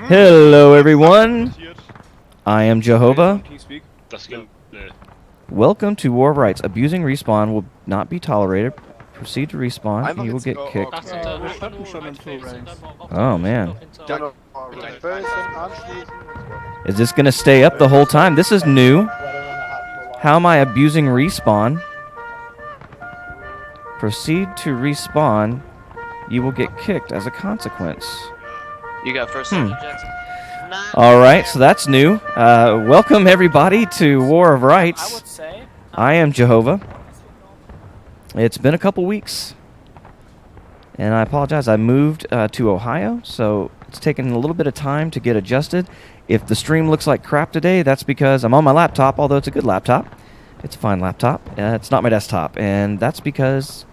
Hello everyone, I am JoeHova. Welcome to War of Rights. Abusing respawn will not be tolerated. Proceed to respawn and you will get kicked. Oh man. Is this going to stay up the whole time? This is new. How am I abusing respawn? Proceed to respawn. You will get kicked as a consequence. You got first Jackson. Alright, so that's new. Welcome everybody to War of Rights. I am JoeHova. It's been a couple weeks. And I apologize, I moved to Ohio, so it's taken a little bit of time to get adjusted. If the stream looks like crap today, that's because I'm on my laptop, although it's a good laptop. It's a fine laptop. It's not my desktop, and that's because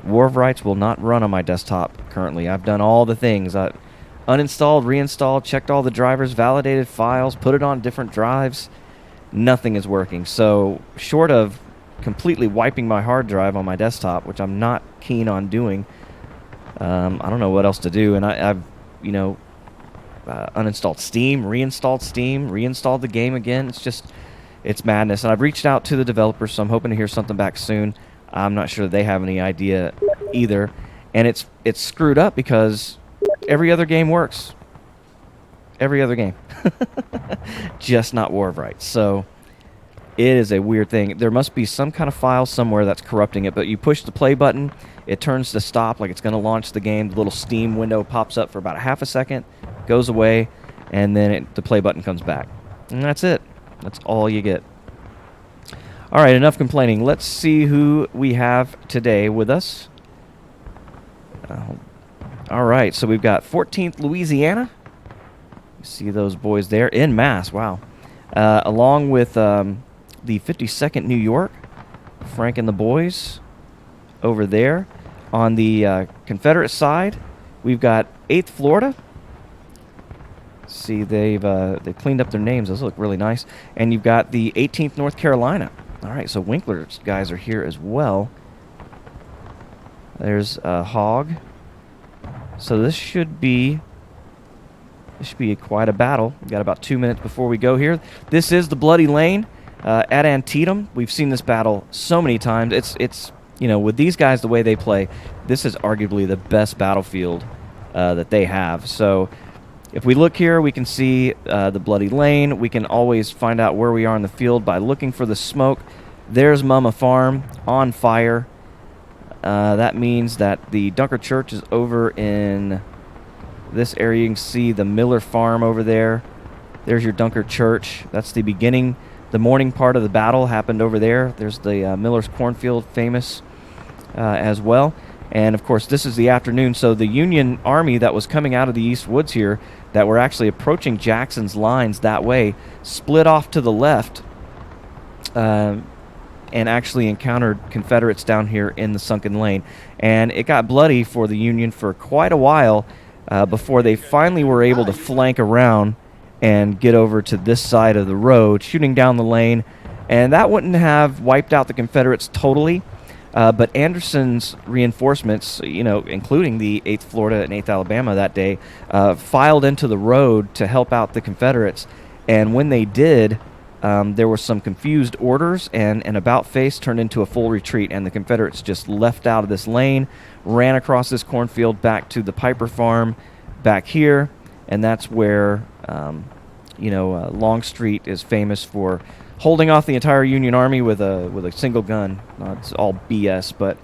War of Rights will not run on my desktop currently. I've done all the things. I uninstalled, reinstalled, checked all the drivers, validated files, put it on different drives. Nothing is working. So short of completely wiping my hard drive on my desktop, which I'm not keen on doing, I don't know what else to do. And I've uninstalled Steam, reinstalled the game again. It's madness. And I've reached out to the developers, so I'm hoping to hear something back soon. I'm not sure they have any idea either. And it's screwed up because every other game works. Every other game. Just not War of Rights. So it is a weird thing. There must be some kind of file somewhere that's corrupting it, but you push the play button, it turns to stop like it's going to launch the game. The little Steam window pops up for about a half a second, goes away, and then the play button comes back. And that's it. That's all you get. All right, enough complaining. Let's see who we have today with us. All right, so we've got 14th Louisiana. You see those boys there en masse. Wow. Along with the 52nd New York, Frank and the boys over there. On the Confederate side, we've got 8th Florida. See, they've cleaned up their names. Those look really nice. And you've got the 18th North Carolina. All right, so Winkler's guys are here as well. There's Hog. So this should be quite a battle. We've got about 2 minutes before we go here. This is the Bloody Lane at Antietam. We've seen this battle so many times. It's with these guys, the way they play, this is arguably the best battlefield that they have. So if we look here, we can see the Bloody Lane. We can always find out where we are in the field by looking for the smoke. There's Mama Farm on fire. That means that the Dunker Church is over in this area. You can see the Miller Farm over there. There's your Dunker Church. That's the beginning. The morning part of the battle happened over there. There's the Miller's Cornfield, famous as well. And, of course, this is the afternoon. So the Union Army that was coming out of the East Woods here, that were actually approaching Jackson's lines that way, split off to the left and actually encountered Confederates down here in the sunken lane. And it got bloody for the Union for quite a while before they finally were able to flank around and get over to this side of the road, shooting down the lane. And that wouldn't have wiped out the Confederates totally, but Anderson's reinforcements, including the 8th Florida and 8th Alabama that day, filed into the road to help out the Confederates. And when they did, there were some confused orders, and an about-face turned into a full retreat, and the Confederates just left out of this lane, ran across this cornfield back to the Piper Farm back here, and that's where, Longstreet is famous for holding off the entire Union Army with a single gun. It's all BS, but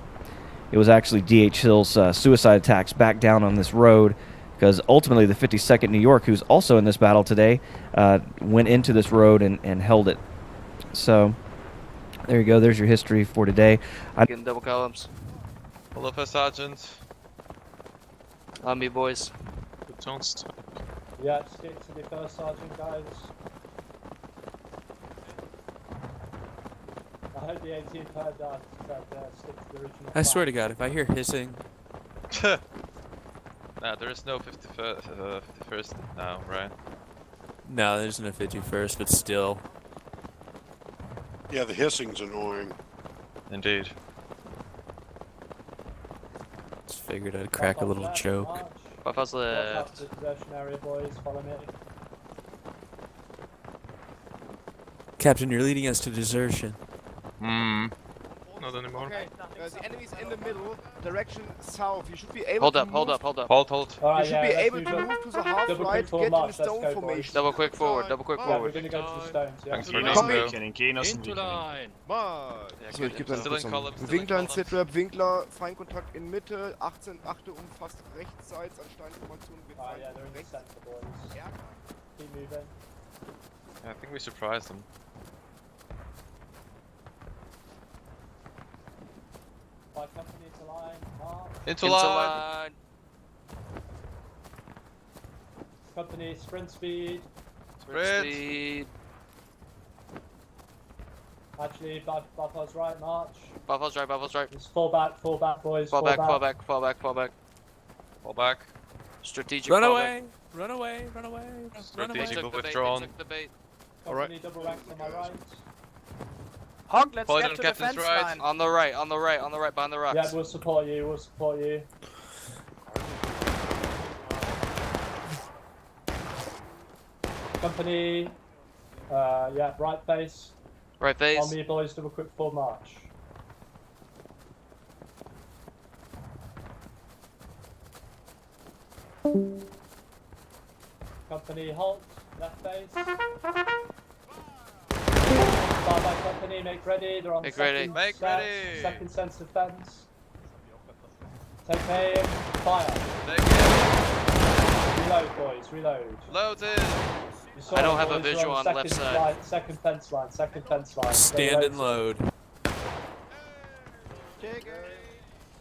it was actually D.H. Hill's suicide attacks back down on this road, because ultimately the 52nd New York, who's also in this battle today, went into this road and held it. So there you go. There's your history for today. Getting double columns. Hello, First Sergeant. On me, boys. Don't stop. Yeah, stick to the First Sergeant, guys. I hope the 18th heard that, stick to the original I swear to God, if I hear hissing... Nah, there is no 51st now, right? No, there's no 51st, but still. Yeah, the hissing's annoying. Indeed. Just figured I'd crack a little joke. Buffalo's Watch out left. for the possession area, boys. Follow me. Captain, you're leading us to desertion. Hmm. Not anymore. Okay, the enemy's in the middle, direction south. You should be able Hold to up, move. hold up, hold up. Hold. Alright, You should yeah, be let's able to move up. move to the half Double right, quick forward get in the march, let's stone go, boys. formation. Double quick forward, double quick Yeah, we're forward. gonna go to the stones, yeah. Thanks for Copy. Into line. So, ich gebe Still dann in kurz columns, einen still in Winkler, ein columns. Sitrap, Winkler, Feindkontakt in Mitte, 18, achte umfasst rechtsseits an Steinformation mit Alright, yeah, they're in the rechts. center, boys. Ja, Keep moving. I think we surprised them. By company to line, march. Into Into line. line. Company, sprint speed. Sprint. Speed. Actually, Buffalo's right, march. Buffalo's right, Buffalo's right. Just fall back, boys. Fall back, fall back, fall back, fall back. Fall back. Strategic Run fall away! Run away! Run away! Run back. Strategic. They took the bait, withdrawn. they took the bait. Company, double rank on my right. Hog, let's Point get on to the captain's fence right. line. On the right, on the right, on the right, behind the rocks. Yeah, we'll support you, we'll support you. Company, yeah, right face. Right face. On me, boys, double quick full march. Company, halt, left face. Far back company, make ready, they're on Make second ready. Make set, ready. second sense of fence. Take aim, fire. Take it. Reload, boys, reload. Loaded. You saw I don't it, have a boys, you're visual on the left second side. line, second fence line, second fence line. Stand and load.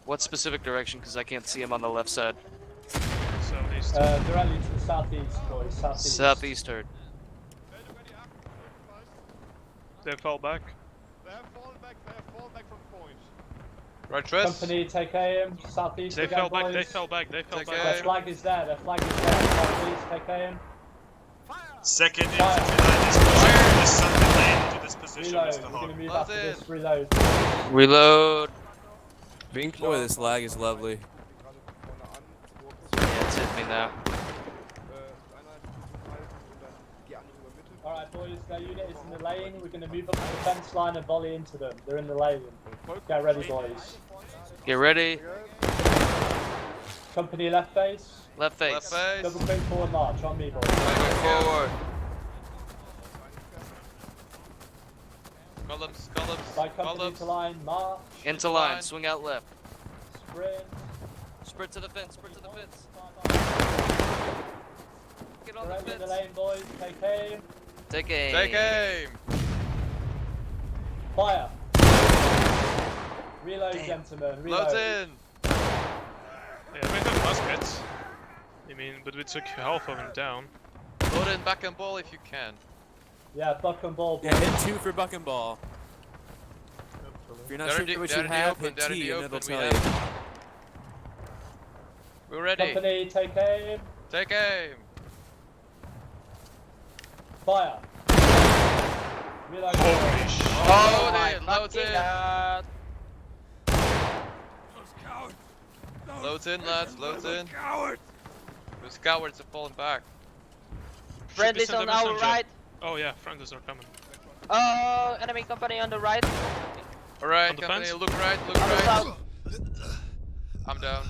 What specific direction? Because I can't see him on the left side. Directly to the southeast, boys, southeast. Southeastern. They fall back. they have fallen back from point. Right twist. Company, take aim, southeast They again, fell back. boys. They fell back. They fell Take back. aim. Their flag is there, their flag is there, southeast, take aim. Second Fire. infantry line is pushing the southern lane to this position, Reload, Mr. we're Hogg. gonna move Lost after it. this, reload. Reload. Winkler. Boy, this lag is lovely. Yeah, it's hitting me now. Alright boys, their unit is in the lane, we're gonna move up to the fence line and volley into them. They're in the lane. Get ready, boys. Get ready. Company left face. Left face. Left face. Double quick forward march, on me, boys. Moving forward. Columns. By company Columns. to line, march, Into line. Swing out left. sprint. Sprint to the fence. Sprint to the fence. Get on the Directly in the fence. lane, boys. Take aim. Take aim. Take aim. Fire. Reload, gentlemen. Reload. Load in. Yeah, we have muskets. I mean, but we took half of them down. Load in back and ball if you can. Yeah, buck and ball. Yeah, hit 2 for buck and ball. If you're not They're sure in the- what they're you in the have, open, hit they're in T the and it'll open, we tell you. have- We're ready. Company, take aim. Take aim. Fire. Reload. Oh, Load in. Load Fucking in. God. Loads in, lads. Loads in. Those cowards have fallen back. Friendlies send on a our messenger. right. Oh yeah, friendlies are coming. Oh, enemy company on the right. Alright, On the company, fence? look right, look On the right. south. I'm down.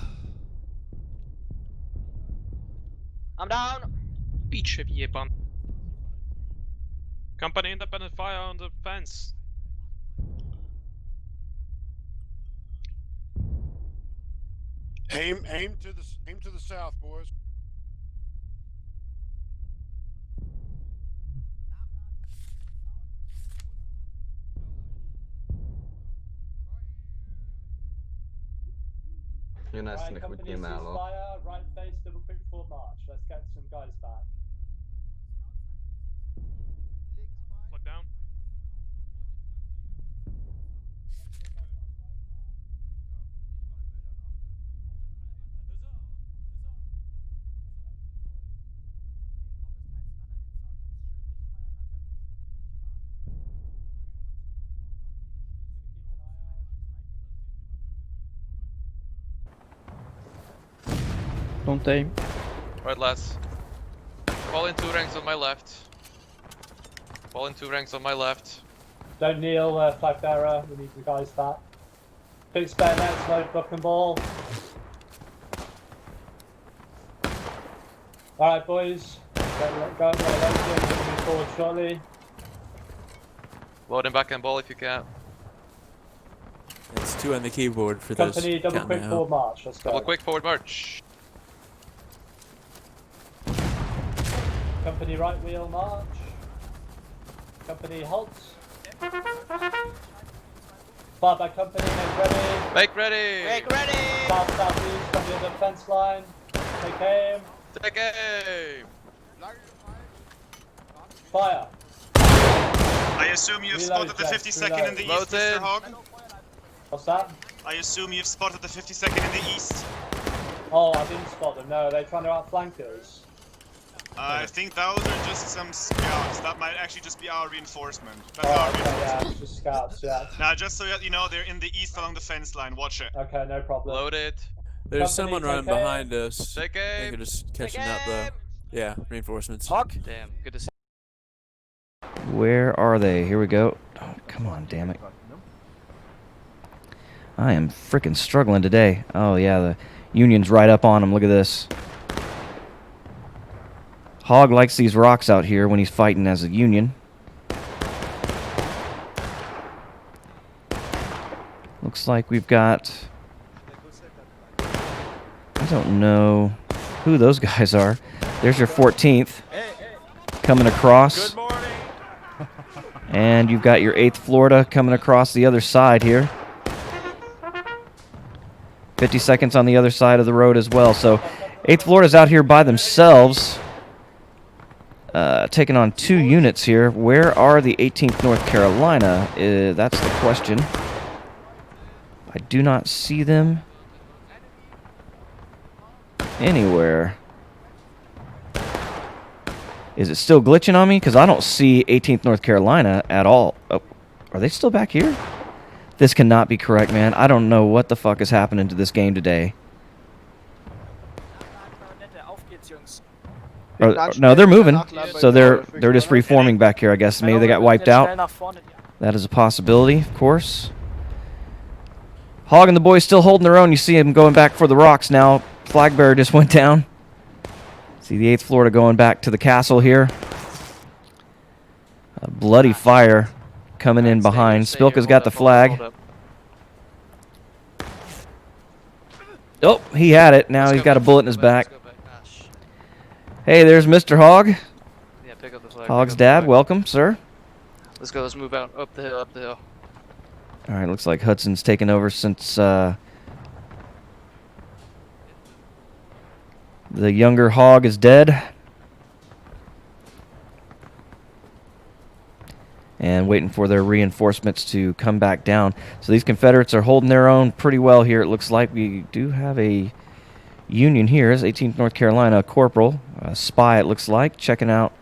I'm down. Picze wjebane. Company independent fire on the fence. Aim to the south, boys. Right, company ceasefire, right face, double quick full march. Let's get some guys back. Plug down. Don't aim. Right, lads. Fall in 2 ranks on my left. Fall in 2 ranks on my left. Don't kneel, flag bearer. We need the guys back. Fix bayonets, load buck and ball. Alright, boys. Go move forward shortly. Load him back and ball if you can. It's 2 on the keyboard for those. Company, double counting quick out. forward march. Let's go. Double quick forward march. Company right wheel march. Company halt. Fire back company, make ready. Make ready! Make ready! South, southeast, company on the fence line. Take aim. Take aim! Fire. I assume you've Reload, spotted the Jack, 52nd in the reload. east, Load Mr. in. Hogg. What's that? I assume you've spotted the 52nd in the east. Oh, I didn't spot them. No, they're trying to outflank us. I think those are just some scouts. That might actually just be our reinforcement. That's Oh, our okay, reinforcement. yeah, it's just scouts, yeah. Now, just so you know, they're in the east along the fence line. Watch it. Okay, no problem. Load it. There's Company, someone running take aim. behind us. Take I think aim! they're just catching Take up though. aim. Yeah, reinforcements. Damn, good to see. Where are they? Here we go. Oh, come on, damn it. I am freaking struggling today. Oh, yeah, the Union's right up on him. Look at this. Hogg likes these rocks out here when he's fighting as a Union. Looks like we've got... I don't know who those guys are. There's your 14th coming across. And you've got your 8th Florida coming across the other side here. 50 seconds on the other side of the road as well. So 8th Florida's out here by themselves, taking on 2 units here. Where are the 18th North Carolina? That's the question. I do not see them anywhere. Is it still glitching on me? Because I don't see 18th North Carolina at all. Oh, are they still back here? This cannot be correct, man. I don't know what the fuck is happening to this game today. No, they're moving. So they're just reforming back here, I guess. Maybe they got wiped out. That is a possibility, of course. Hogg and the boys still holding their own. You see them going back for the rocks now. Flag bearer just went down. See the 8th Florida going back to the castle here. A bloody fire coming in behind. Spilka's got the flag. Oh, he had it. Now he's got a bullet in his back. Hey, there's Mr. Hogg. Yeah, pick up the flag. Hogg's dad, welcome, sir. Let's go, let's move out. Up the hill, up the hill. All right, looks like Hudson's taken over since the younger Hogg is dead. And waiting for their reinforcements to come back down. So these Confederates are holding their own pretty well here. It looks like we do have a Union here. It's 18th North Carolina, a corporal, a spy it looks like, checking out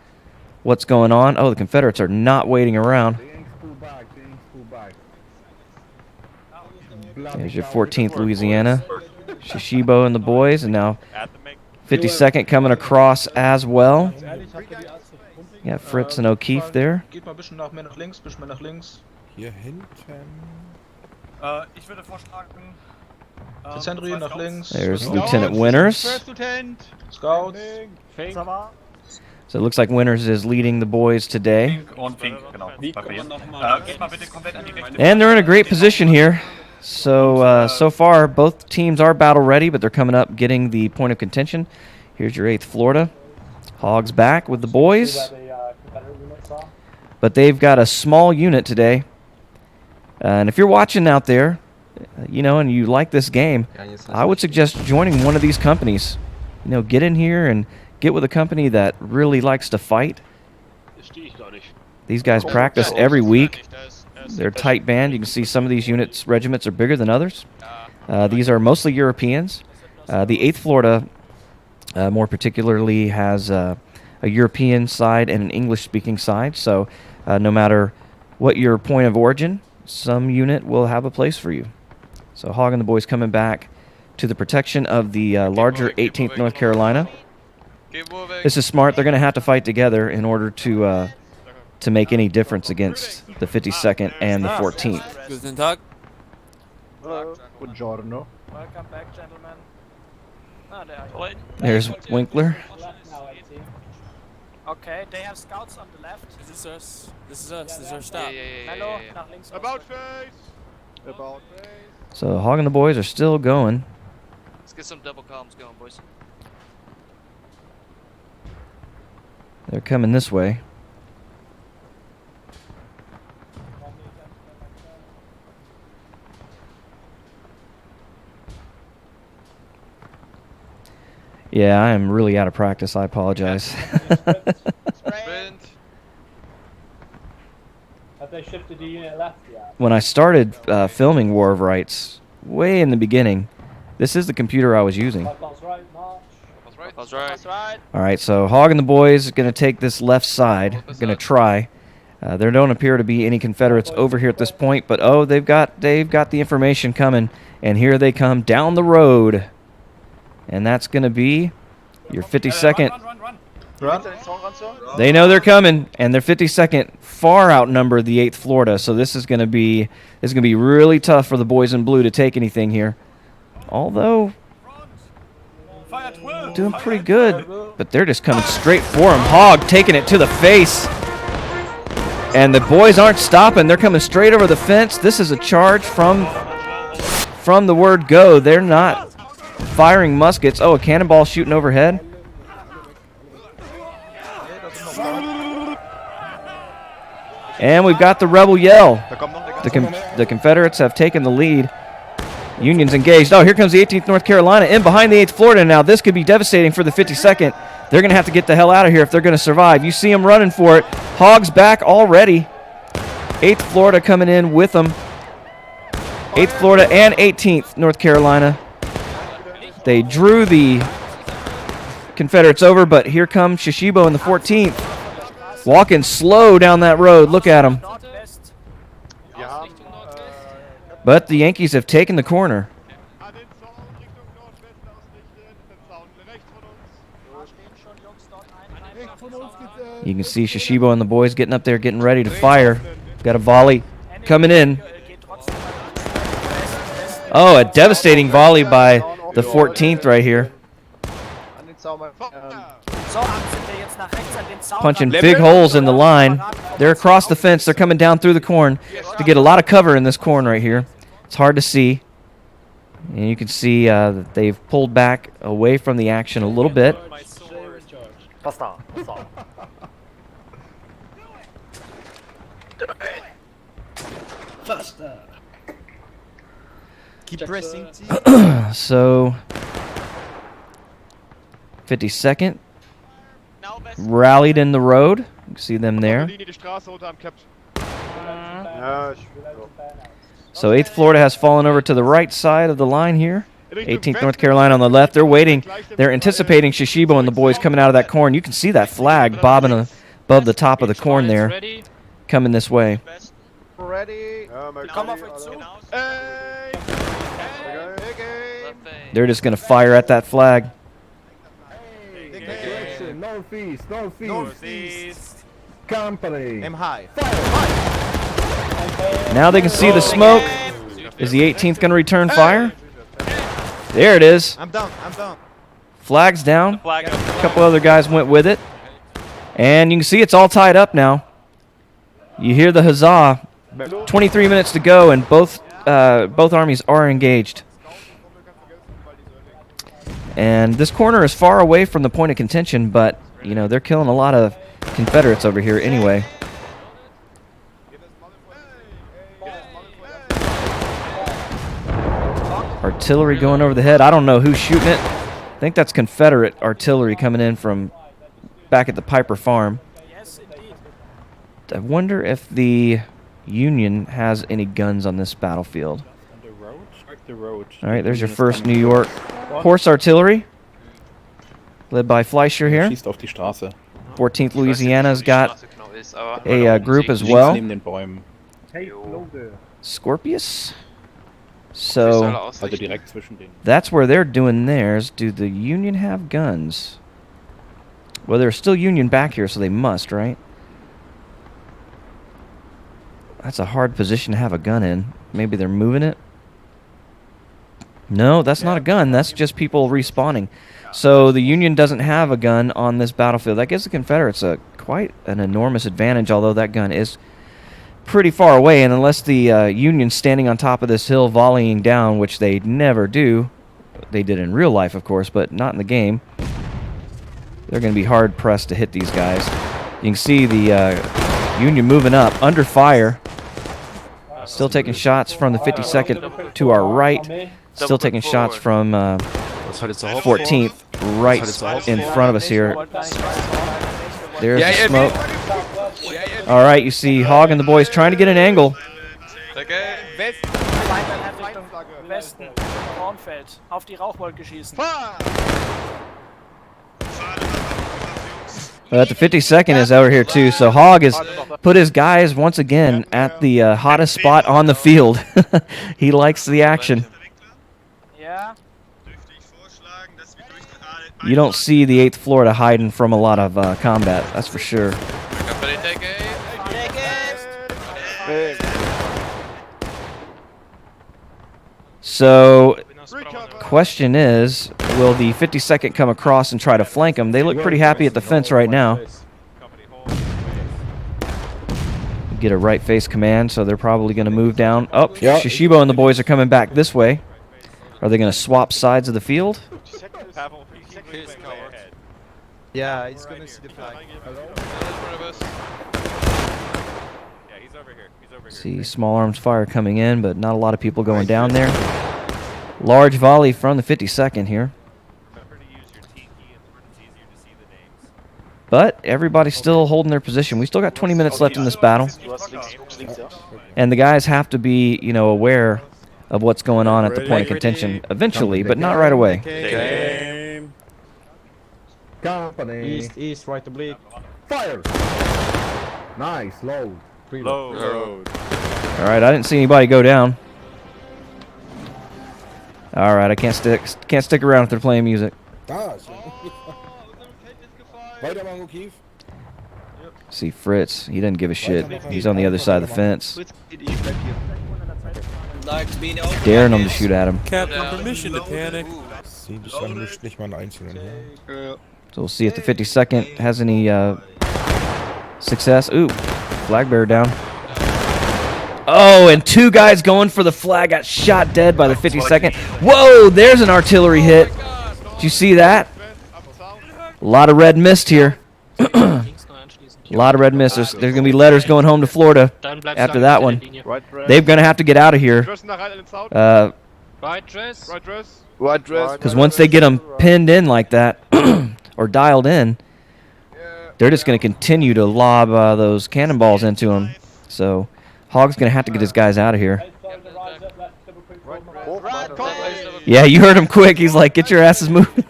what's going on. Oh, the Confederates are not waiting around. There's your 14th Louisiana, Shishibo and the boys, and now 52nd coming across as well. Yeah, Fritz and O'Keefe there. Geht mal ein bisschen mehr nach links, bisschen mehr nach links. Hier hinten. Ich würde vorschlagen. Sentry nach links. There's Lieutenant Winters. Scouts. So it looks like Winters is leading the boys today. And they're in a great position here. So, so far, both teams are battle ready, but they're coming up getting the point of contention. Here's your 8th Florida. Hogg's back with the boys. But they've got a small unit today. And if you're watching out there, you know, and you like this game, I would suggest joining one of these companies. You know, get in here and get with a company that really likes to fight. These guys practice every week. They're a tight band. You can see some of these regiments are bigger than others. These are mostly Europeans. The 8th Florida, more particularly, has a European side and an English-speaking side. So no matter what your point of origin, some unit will have a place for you. So Hogg and the boys coming back to the protection of the larger 18th North Carolina. Keep moving. This is smart. They're going to have to fight together in order to make any difference against the 52nd and the 14th. Guten Tag. Buongiorno. Welcome back, gentlemen. Ah, there are you. There's Winkler. Left now, 18. Okay, they have scouts on the left. This is us. This is us. This is our Yeah, stop. Mello, nach links. About face! About face. So Hog and the boys are still going. Let's get some double columns going, boys. They're coming this way. Yeah, I am really out of practice. I apologize. Sprint. Have they shifted the unit left yet? When I started filming War of Rights, way in the beginning, this is the computer I was using. Buckles right, march. That's right. That's right. That's right. All right, so Hog and the boys are going to take this left side. Going to try. There don't appear to be any Confederates over here at this point, but oh, they've got the information coming, and here they come down the road, and that's going to be your 52nd. Run. They know they're coming, and their 52nd far outnumber the 8th Florida, so this is going to be really tough for the boys in blue to take anything here. Although doing pretty good, but they're just coming straight for him. Hog taking it to the face. And the boys aren't stopping. They're coming straight over the fence. This is a charge from the word go. They're not firing muskets. Oh, a cannonball shooting overhead. And we've got the rebel yell. The Confederates have taken the lead. Union's engaged. Oh, here comes the 18th North Carolina in behind the 8th Florida now. This could be devastating for the 52nd. They're going to have to get the hell out of here if they're going to survive. You see them running for it. Hog's back already. 8th Florida coming in with them. 8th Florida and 18th North Carolina. They drew the Confederates over, but here comes Shishibo in the 14th. Walking slow down that road. Look at them. But the Yankees have taken the corner. You can see Shishibo and the boys getting up there, getting ready to fire. Got a volley coming in. Oh, a devastating volley by the 14th right here. Punching big holes in the line. They're across the fence. They're coming down through the corn to get a lot of cover in this corn right here. It's hard to see. And you can see that they've pulled back away from the action a little bit. Keep pressing. So 52nd rallied in the road. You can see them there. So 8th Florida has fallen over to the right side of the line here. 18th North Carolina on the left. They're waiting. They're anticipating Shishibo and the boys coming out of that corn. You can see that flag bobbing above the top of the corn there, coming this way. Ready. They're just going to fire at that flag. Northeast, northeast. Company. Aim high. Now they can see the smoke. Is the 18th going to return fire? There it is. I'm down. I'm down. Flag's down. A couple other guys went with it. And you can see it's all tied up now. You hear the huzzah. 23 minutes to go, and both armies are engaged. And this corner is far away from the point of contention, but, you know, they're killing a lot of Confederates over here anyway. Artillery going over the head. I don't know who's shooting it. I think that's Confederate artillery coming in from back at the Piper Farm. I wonder if the Union has any guns on this battlefield. All right, there's your 1st New York Horse Artillery, led by Fleischer here. 14th Louisiana's got a group as well. Scorpius. So that's where they're doing theirs. Do the Union have guns? Well, there's still Union back here, so they must, right? That's a hard position to have a gun in. Maybe they're moving it? No, that's not a gun. That's just people respawning. So the Union doesn't have a gun on this battlefield. That gives the Confederates quite an enormous advantage, although that gun is pretty far away. And unless the Union's standing on top of this hill volleying down, which they never do, they did in real life, of course, but not in the game, they're going to be hard-pressed to hit these guys. You can see the Union moving up, under fire. Still taking shots from the 52nd to our right. Still taking shots from 14th right in front of us here. There's the smoke. All right, you see Hog and the boys trying to get an angle. Okay. Westen, Kornfeld, auf die Rauchwolke schießen. But the 52nd is over here too, so Hog has put his guys once again at the hottest spot on the field. He likes the action. Ja. You don't see the 8th Florida hiding from a lot of combat, that's for sure. Company take it. So, question is, will the 52nd come across and try to flank them? They look pretty happy at the fence right now. Get a right face command, so they're probably going to move down. Oh, Shishibo and the boys are coming back this way. Are they going to swap sides of the field? Yeah, he's gonna see the flag. See small arms fire coming in, but not a lot of people going down there. Large volley from the 52nd here. But everybody's still holding their position. We still got 20 minutes left in this battle. And the guys have to be, you know, aware of what's going on at the point of contention eventually, but not right away. Company. East, right oblique. Fire. Nice, low. Load. All right, I didn't see anybody go down. All right, I can't stick around if they're playing music. See Fritz, he doesn't give a shit. He's on the other side of the fence. Daring them to shoot at him. Captain, permission to panic. So we'll see if the 52nd has any success. Ooh, flag bearer down. Oh, and 2 guys going for the flag got shot dead by the 52nd. Whoa, there's an artillery hit. Did you see that? A lot of red mist here. A lot of red mist. There's going to be letters going home to Florida after that one. They're going to have to get out of here. Right dress. Right dress. Because once they get them pinned in like that, or dialed in, they're just going to continue to lob those cannonballs into them. So Hog's going to have to get his guys out of here. Yeah, you heard him quick. He's like, get your asses moving.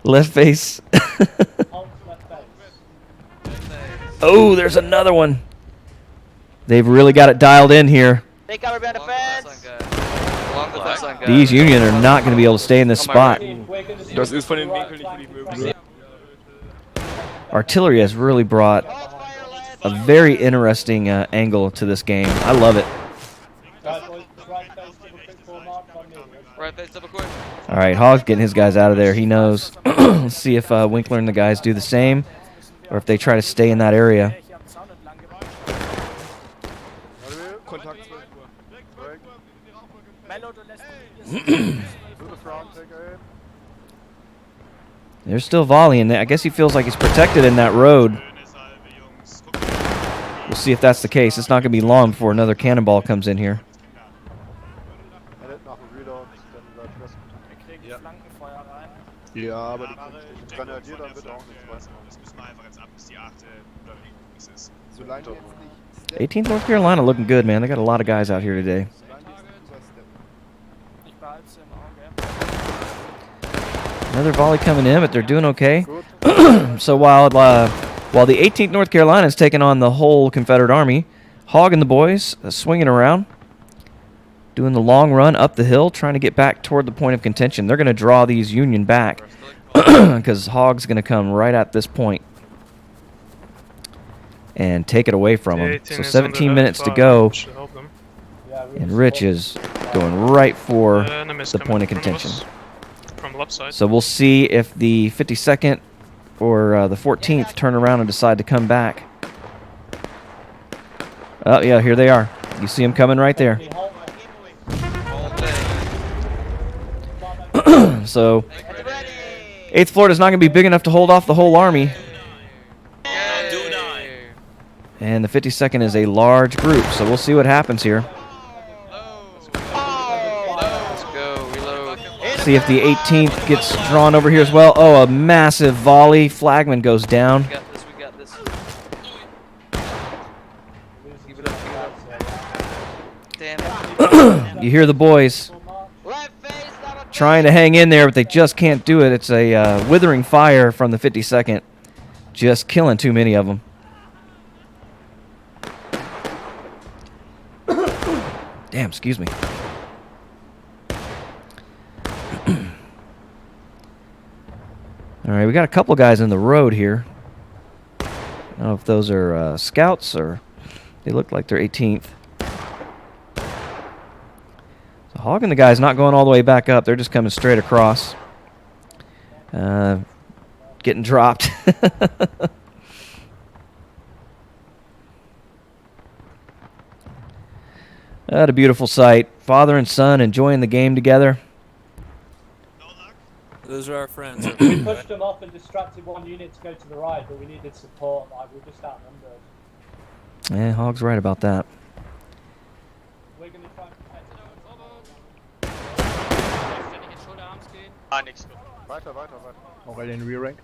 Left face. Oh, there's another one. They've really got it dialed in here. Take cover behind the fence. These Union are not going to be able to stay in this spot. Artillery has really brought a very interesting angle to this game. I love it. All right, Hog's getting his guys out of there. He knows. Let's see if Winkler and the guys do the same, or if they try to stay in that area. They're still volleying. I guess he feels like he's protected in that road. We'll see if that's the case. It's not going to be long before another cannonball comes in here. Ja, aber die Grenadier, dann wird auch nichts. Solange jetzt nicht 18th North Carolina looking good, man. They got a lot of guys out here today. Another volley coming in, but they're doing okay. So while the 18th North Carolina is taking on the whole Confederate Army, Hog and the boys swinging around, doing the long run up the hill, trying to get back toward the point of contention. They're going to draw these Union back. because Hog's going to come right at this point and take it away from him. 18 So is on 17 the minutes to left, go, should help them. Yeah, we and just Rich got- is going right for Enemies the coming point of in front contention. us. From left side. So we'll see if the 52nd or the 14th turn around and decide to come back. Oh, yeah, here they are. You see them coming right there. All day. So 8th Florida's not going to be big enough to hold off the whole army. And the 52nd is a large group, so we'll see what happens here. Let's go. Reload. See if the 18th gets drawn over here as well. Oh, a massive volley. Flagman goes down. We got this. We got this. Keep it up. Damn it. You hear the boys Left face, double trying to hang in there, but they just can't do it. It's a withering fire from the 52nd. Just killing too many of them. Damn, excuse me. All right, we got a couple guys in the road here. I don't know if those are scouts or they look like they're 18th. So Hog and the guys not going all the way back up. They're just coming straight across. Getting dropped. What a beautiful sight. Father and son enjoying the game together. Those are our friends. We pushed them off and distracted one unit to go to the right, but we needed support. Like, we were just outnumbered. Yeah, Hog's right about that. We're going to try and protect Weiter, weiter, weiter. Already in rear rank.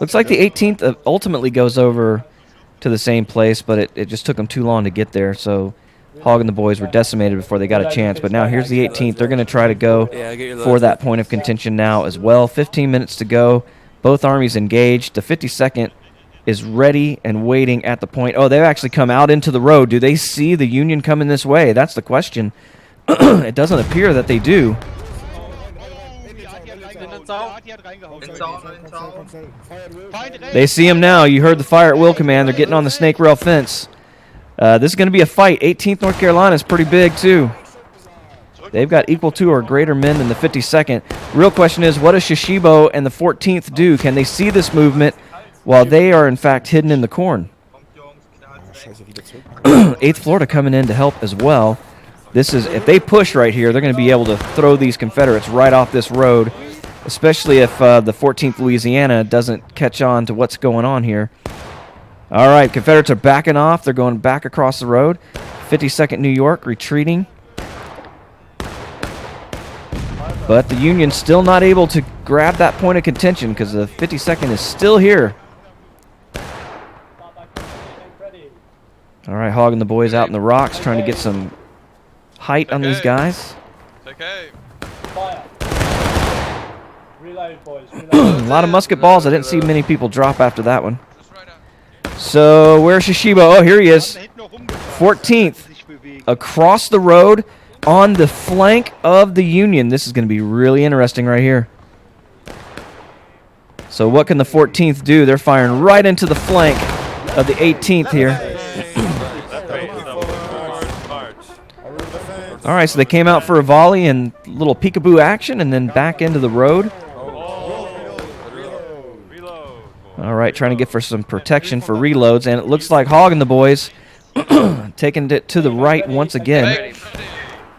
Looks like the 18th ultimately goes over to the same place, but it just took them too long to get there. So Hog and the boys were decimated before they got a chance. But now here's the 18th. They're going to try to go Yeah, get your for that point of contention now as well. 15 minutes to go. Both armies engaged. The 52nd is ready and waiting at the point. Oh, they've actually come out into the road. Do they see the Union coming this way? That's the question. It doesn't appear that they do. They see him now. You heard the fire at will command. They're getting on the snake rail fence. This is going to be a fight. 18th North Carolina is pretty big, too. They've got equal to or greater men than the 52nd. Real question is, what does Shishibo and the 14th do? Can they see this movement while they are, in fact, hidden in the corn? 8th Florida coming in to help as well. This is, if they push right here, they're going to be able to throw these Confederates right off this road, especially if the 14th Louisiana doesn't catch on to what's going on here. All right, Confederates are backing off. They're going back across the road. 52nd New York retreating. But the Union's still not able to grab that point of contention because the 52nd is still here. All right, Hog and the boys out in the rocks trying to get some height on these guys. Okay. fire. Reload, boys. A Reload. lot of musket balls. I didn't see many people drop after that one. So where's Shishibo? Oh, here he is. 14th across the road on the flank of the Union. This is going to be really interesting right here. So what can the 14th do? They're firing right into the flank of the 18th here. All right, so they came out for a volley and little peekaboo action and then back into the road. All right, trying to get for some protection for reloads, and it looks like Hog and the boys taking it to the right once again.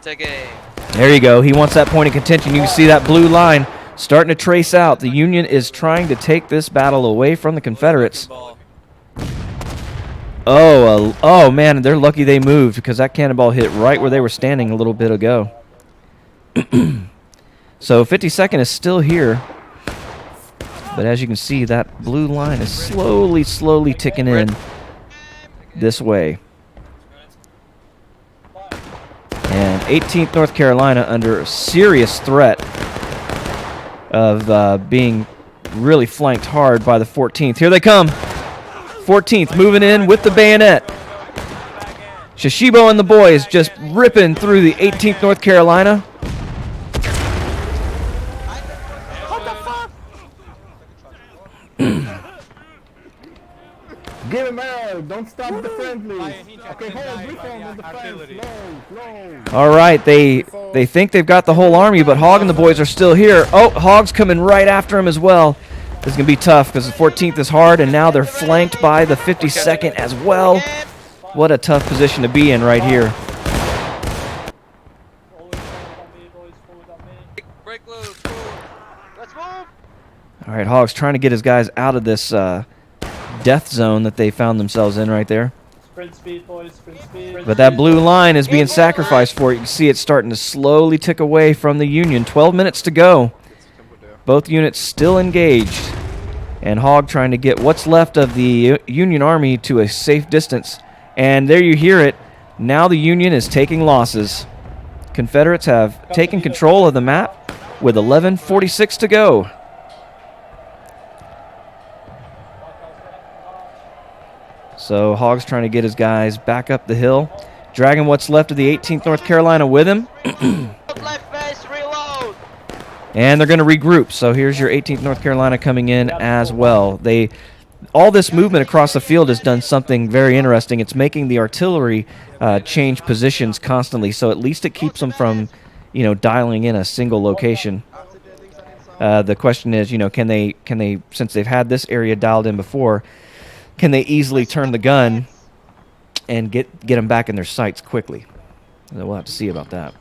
Take a. There you go. He wants that point of contention. You can see that blue line starting to trace out. The Union is trying to take this battle away from the Confederates. Oh, man, they're lucky they moved because that cannonball hit right where they were standing a little bit ago. So 52nd is still here. But as you can see, that blue line is slowly ticking in this way. And 18th North Carolina under a serious threat of being really flanked hard by the 14th. Here they come. 14th moving in with the bayonet. Shishibo and the boys just ripping through the 18th North Carolina. Don't stop the friendlies. Okay, hold, reform on the fence. Slow. All right, they think they've got the whole army, but Hog and the boys are still here. Oh, Hog's coming right after him as well. This is going to be tough because the 14th is hard, and now they're flanked by the 52nd as well. What a tough position to be in right here. Break loose, forward. Let's move. All right, Hog's trying to get his guys out of this death zone that they found themselves in right there. Sprint speed, boys. Sprint speed. But that blue line is being sacrificed for it. You can see it's starting to slowly tick away from the Union. 12 minutes to go. Both units still engaged. And Hog trying to get what's left of the Union army to a safe distance. And there you hear it. Now the Union is taking losses. Confederates have taken control of the map with 11:46 to go. So Hog's trying to get his guys back up the hill, dragging what's left of the 18th North Carolina with him. Left face, reload. And they're going to regroup. So here's your 18th North Carolina coming in as well. All this movement across the field has done something very interesting. It's making the artillery change positions constantly, so at least it keeps them from, dialing in a single location. The question is, can they, since they've had this area dialed in before, can they easily turn the gun and get them back in their sights quickly? And we'll have to see about that.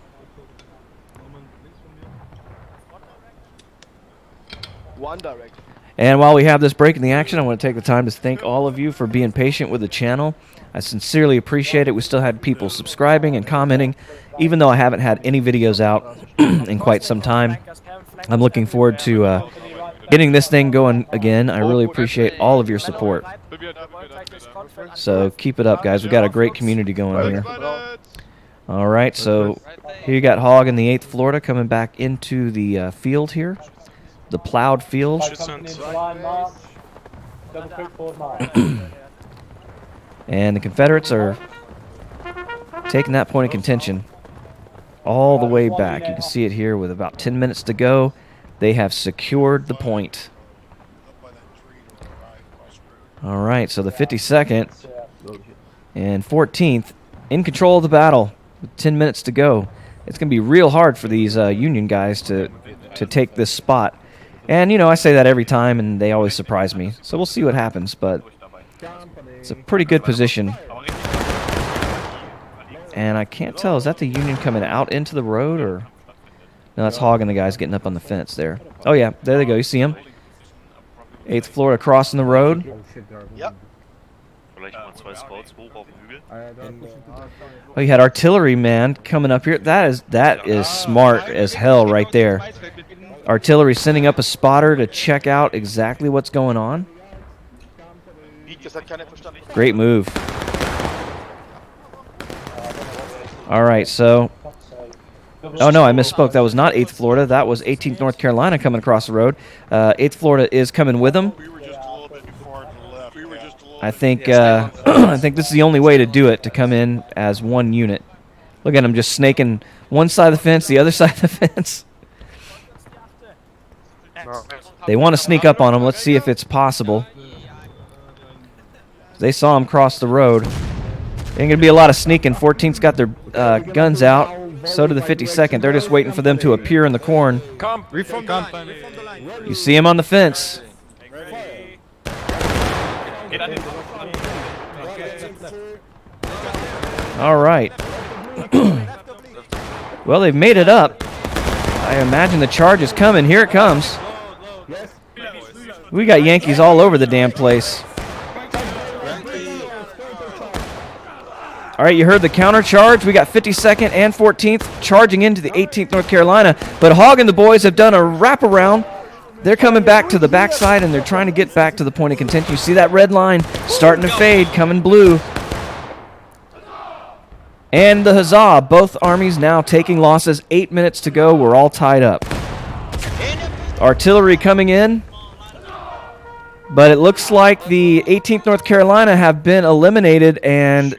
One direction. And while we have this break in the action, I want to take the time to thank all of you for being patient with the channel. I sincerely appreciate it. We still had people subscribing and commenting, even though I haven't had any videos out in quite some time. I'm looking forward to getting this thing going again. I really appreciate all of your support. So keep it up, guys. We've got a great community going here. All right, so here you got Hog in the 8th Florida coming back into the field here. The plowed field. And the Confederates are taking that point of contention all the way back. You can see it here with about 10 minutes to go. They have secured the point. All right, so the 52nd and 14th in control of the battle with 10 minutes to go. It's going to be real hard for these Union guys to take this spot. And, I say that every time, and they always surprise me. So we'll see what happens, but it's a pretty good position. And I can't tell, is that the Union coming out into the road, or? No, that's Hog and the guys getting up on the fence there. Oh, yeah, there they go. You see them? 8th Florida crossing the road. Yep. Oh, you had artillery, man, coming up here. That is smart as hell right there. Artillery sending up a spotter to check out exactly what's going on. Great move. All right, so... Oh, no, I misspoke. That was not 8th Florida. That was 18th North Carolina coming across the road. 8th Florida is coming with them. I think I think this is the only way to do it, to come in as one unit. Look at them just snaking one side of the fence, the other side of the fence. They want to sneak up on them. Let's see if it's possible. They saw him cross the road. Ain't going to be a lot of sneaking. 14th's got their guns out. So do the 52nd. They're just waiting for them to appear in the corn. You see him on the fence. All right. Well, they've made it up. I imagine the charge is coming. Here it comes. We got Yankees all over the damn place. All right, you heard the counter charge. We got 52nd and 14th charging into the 18th North Carolina. But Hog and the boys have done a wraparound. They're coming back to the backside, and they're trying to get back to the point of contention. You see that red line starting to fade, coming blue. And the huzzah, both armies now taking losses. 8 minutes to go. We're all tied up. Artillery coming in. But it looks like the 18th North Carolina have been eliminated, and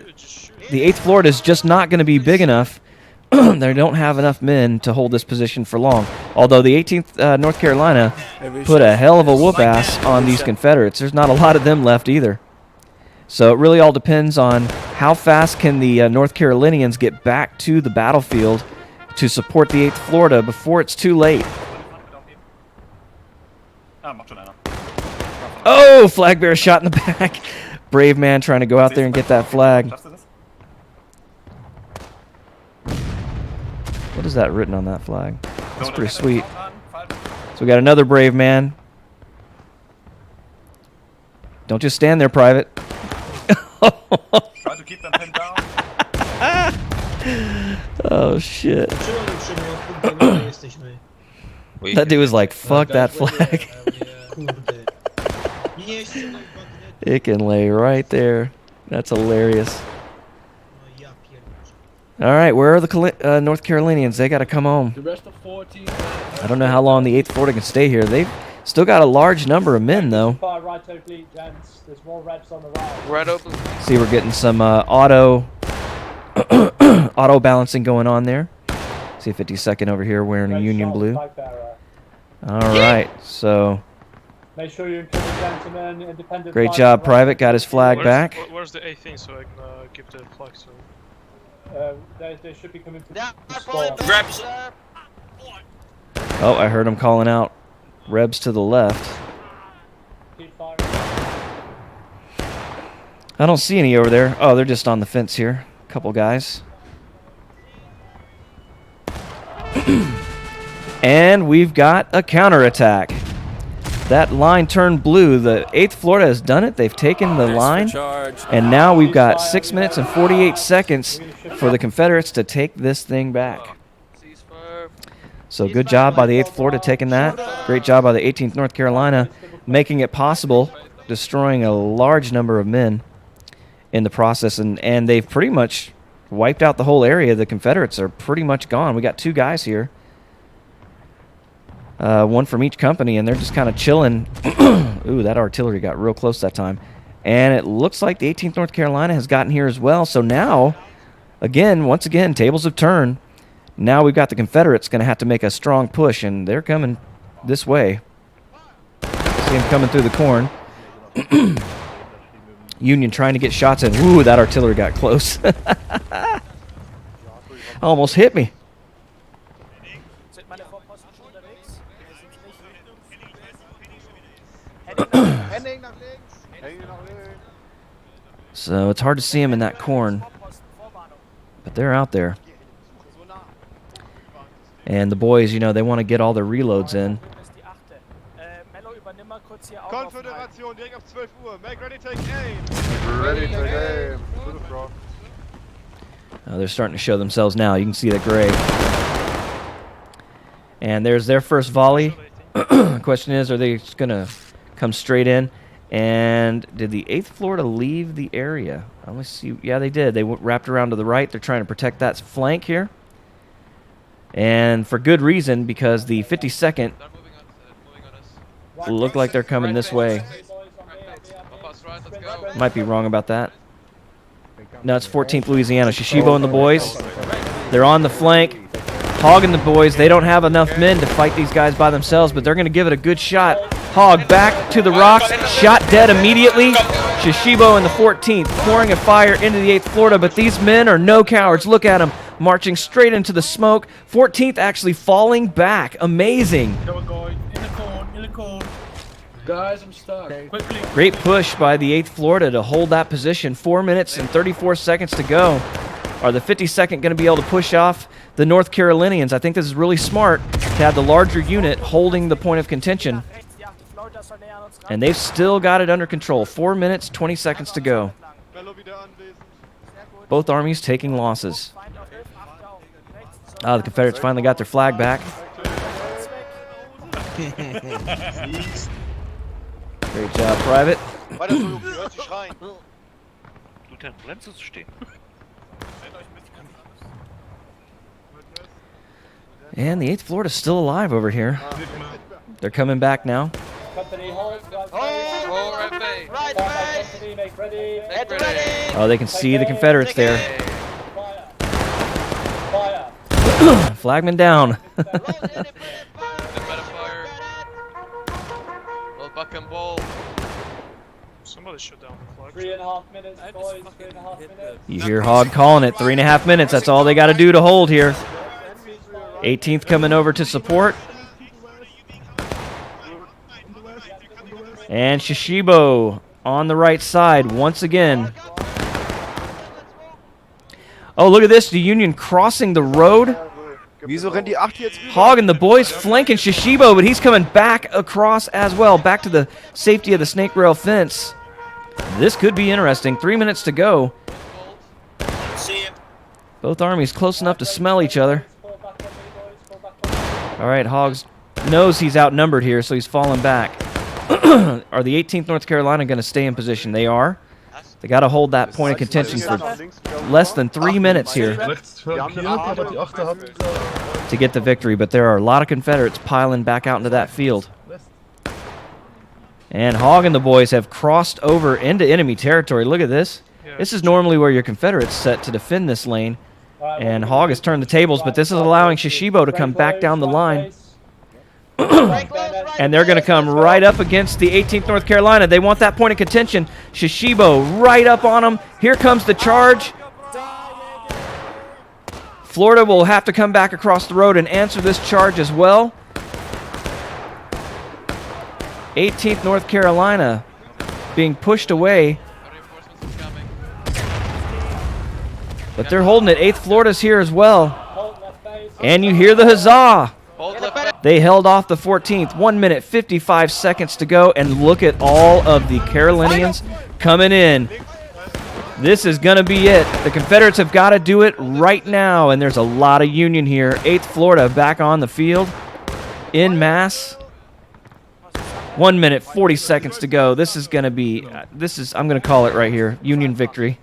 the 8th Florida is just not going to be big enough. They don't have enough men to hold this position for long. Although the 18th North Carolina put a hell of a whoop-ass on these Confederates. There's not a lot of them left either. So it really all depends on how fast can the North Carolinians get back to the battlefield to support the 8th Florida before it's too late. Oh, flag bearer shot in the back. Brave man trying to go out there and get that flag. What is that written on that flag? That's pretty sweet. So we got another brave man. Don't just stand there, Private. Try to keep them pinned down. Oh, shit. That dude was like, fuck that flag. It can lay right there. That's hilarious. All right, where are the North Carolinians? They got to come home. The rest of 14. I don't know how long the 8th Florida can stay here. They've still got a large number of men, though. Fire right oblique, gents. There's more Rebs on the right. Right open. See, we're getting some auto balancing going on there. See 52nd over here wearing a Red Union shot, blue. flag bearer. All right, so Make sure you include the gentlemen, independent. great flag job, right. Private. Got his flag back. Where's the 18th so I can give the flag to? They should be coming to Down, the falling store. back, sir. Oh, I heard him calling out Rebs to the left. Keep firing. I don't see any over there. Oh, they're just on the fence here. A couple guys. And we've got a counterattack. That line turned blue. The 8th Florida has done it. They've taken the line. And now we've got 6 minutes and 48 seconds for the Confederates to take this thing back. Ceasefire. So good job by the 8th Florida taking that. Great job by the 18th North Carolina making it possible, destroying a large number of men in the process. And they've pretty much wiped out the whole area. The Confederates are pretty much gone. We got 2 guys here. One from each company, and they're just kind of chilling. Ooh, that artillery got real close that time. And it looks like the 18th North Carolina has gotten here as well. So now, once again, tables have turned. Now we've got the Confederates going to have to make a strong push, and they're coming this way. See them coming through the corn. Union trying to get shots in. Ooh, that artillery got close. Almost hit me. So it's hard to see them in that corn, but they're out there. And the boys, you know, they want to get all their reloads in. Konföderation, direkt auf 12 Uhr. Make ready, take aim. Ready, take aim. To the front. They're starting to show themselves now. You can see that gray. And there's their first volley. The question is, are they just going to come straight in? And did the 8th Florida leave the area? I want to see. Yeah, they did. They wrapped around to the right. They're trying to protect that flank here. And for good reason, because the 52nd look like they're coming this way. Might be wrong about that. No, it's 14th Louisiana. Shishibo and the boys. They're on the flank. Hogg and the boys, they don't have enough men to fight these guys by themselves, but they're going to give it a good shot. Hogg back to the rocks, shot dead immediately. Shishibo and the 14th pouring a fire into the 8th Florida, but these men are no cowards. Look at them, marching straight into the smoke. 14th actually falling back. Amazing. In the corn. Guys, I'm stuck. Quickly. Great push by the 8th Florida to hold that position. 4 minutes and 34 seconds to go. Are the 52nd going to be able to push off the North Carolinians? I think this is really smart to have the larger unit holding the point of contention. And they've still got it under control. 4 minutes, 20 seconds to go. Both armies taking losses. The Confederates finally got their flag back. Great job, Private. And the 8th Florida's still alive over here. They're coming back now. Company hold, Oh, right face. Right face. company, make ready. Get ready. Oh, they can see the Confederates there. Fire. Fire. Flagman down. Better fire. Well, buck and ball. Somebody shut down the flag. 3.5 minutes, I just boys. fucking 3.5 hit minutes. You hear Hog calling it. 3.5 minutes. That's all they got to do to hold here. 18th coming over to support. And Shishibo on the right side once again. Oh, look at this. The Union crossing the road. Wieso rennt die 8 jetzt rüber? Hog and the boys flanking Shishibo, but he's coming back across as well, back to the safety of the snake rail fence. This could be interesting. 3 minutes to go. Both armies close enough to smell each other. Fall back on me, boys. Fall back on me. All right, Hogs knows he's outnumbered here, so he's falling back. Are the 18th North Carolina going to stay in position? They are. They got to hold that point of contention for less than 3 minutes here to get the victory, but there are a lot of Confederates piling back out into that field. And Hog and the boys have crossed over into enemy territory. Look at this. This is normally where your Confederates set to defend this lane. And Hog has turned the tables, but this is allowing Shishibo to come back down the line. And they're going to come right up against the 18th North Carolina. They want that point of contention. Shishibo right up on them. Here comes the charge. Florida will have to come back across the road and answer this charge as well. 18th North Carolina being pushed away. But they're holding it. 8th Florida's here as well. And you hear the huzzah. They held off the 14th. 1 minute, 55 seconds to go. And look at all of the Carolinians coming in. This is going to be it. The Confederates have got to do it right now. And there's a lot of Union here. 8th Florida back on the field in mass. 1 minute, 40 seconds to go. This is going to be, I'm going to call it right here, Union victory.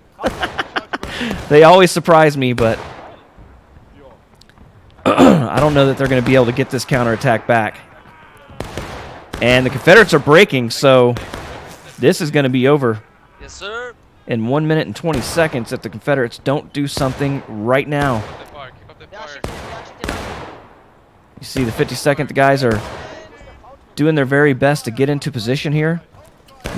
They always surprise me, but I don't know that they're going to be able to get this counterattack back. And the Confederates are breaking, so this is going to be over Yes, sir. in 1 minute and 20 seconds if the Confederates don't do something right now. Keep up the fire. You see the 52nd, the guys are doing their very best to get into position here.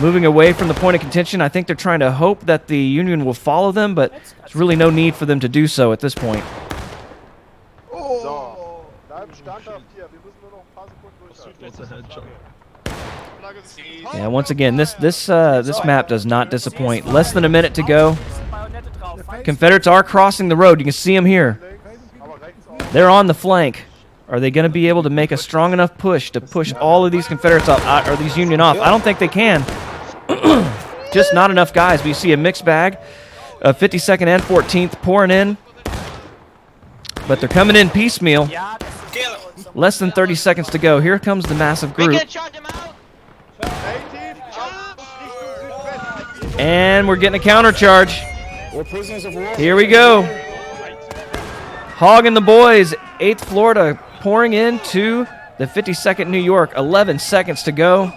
Moving away from the point of contention, I think they're trying to hope that the Union will follow them, but there's really no need for them to do so at this point. So, bleib standhaft hier. Wir müssen nur noch ein paar Sekunden durchhalten. Yeah, once again, this map does not disappoint. Less than a minute to go. Confederates are crossing the road. You can see them here. They're on the flank. Are they going to be able to make a strong enough push to push all of these Confederates off, or these Union off? I don't think they can. Just not enough guys. We see a mixed bag of 52nd and 14th pouring in. But they're coming in piecemeal. Less than 30 seconds to go. Here comes the massive group. And we're getting a counter charge. Here we go. Hog and the boys, 8th Florida, pouring into the 52nd New York. 11 seconds to go.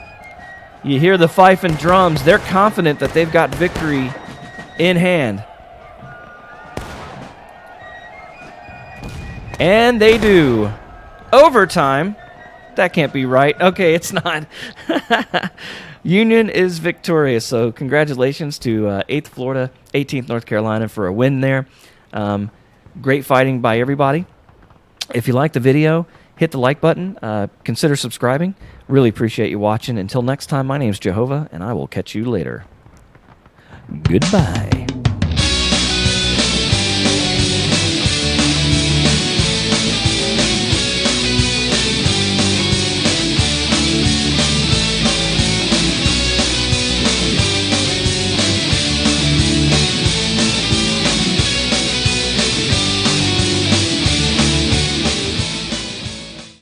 You hear the fife and drums. They're confident that they've got victory in hand. And they do. Overtime. That can't be right. Okay, it's not. Union is victorious. So congratulations to 8th Florida, 18th North Carolina for a win there. Great fighting by everybody. If you like the video, hit the like button. Consider subscribing. Really appreciate you watching. Until next time, my name's JoeHova, and I will catch you later. Goodbye.